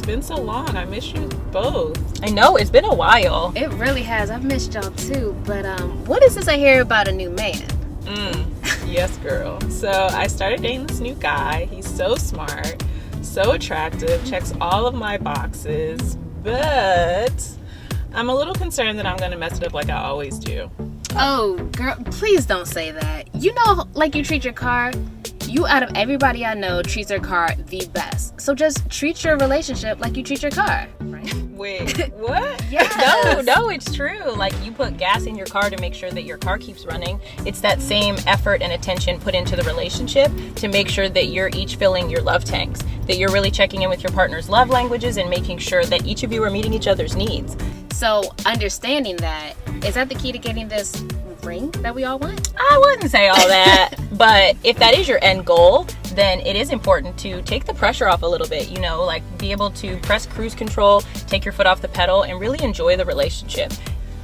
It's been so long. I miss you both. I know, it's been a while. It really has. I've missed y'all too. But what is this I hear about a new man? Yes, girl. So I started dating this new guy. He's so smart, so attractive, checks all of my boxes, but I'm a little concerned that I'm going to mess it up like I always do. Oh, girl, please don't say that. You know, like you treat your car, you out of everybody I know treats their car the best. So just treat your relationship like you treat your car, right? Wait, what? Yes. No, it's true. Like, you put gas in your car to make sure that your car keeps running. It's that same effort and attention put into the relationship to make sure that you're each filling your love tanks, that you're really checking in with your partner's love languages and making sure that each of you are meeting each other's needs. So understanding that, is that the key to getting this ring that we all want? I wouldn't say all that, but if that is your end goal, then it is important to take the pressure off a little bit, you know, like be able to press cruise control, take your foot off the pedal, and really enjoy the relationship.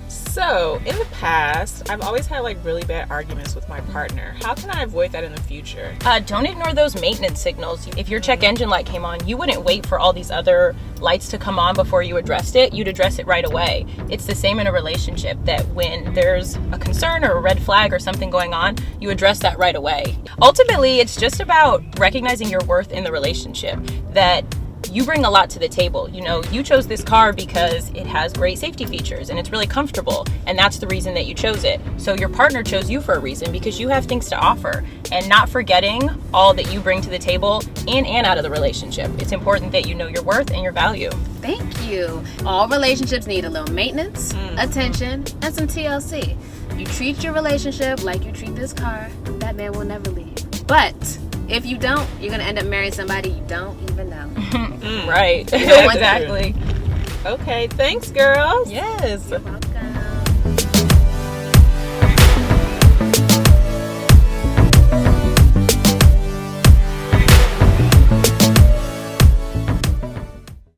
So, in the past, I've always had like really bad arguments with my partner. How can I avoid that in the future? Don't ignore those maintenance signals. If your check engine light came on, you wouldn't wait for all these other lights to come on before you addressed it. You'd address it right away. It's the same in a relationship, that when there's a concern or a red flag or something going on, you address that right away. Ultimately, it's just about recognizing your worth in the relationship, that you bring a lot to the table. You know, you chose this car because it has great safety features and it's really comfortable, and that's the reason that you chose it. So your partner chose you for a reason, because you have things to offer, and not forgetting all that you bring to the table in and out of the relationship. It's important that you know your worth and your value. Thank you. All relationships need a little maintenance, attention, and some TLC. You treat your relationship like you treat this car, that man will never leave. But if you don't, you're going to end up marrying somebody you don't even know. Right. Yeah, Exactly. Okay, thanks, girls. Yes. You're welcome.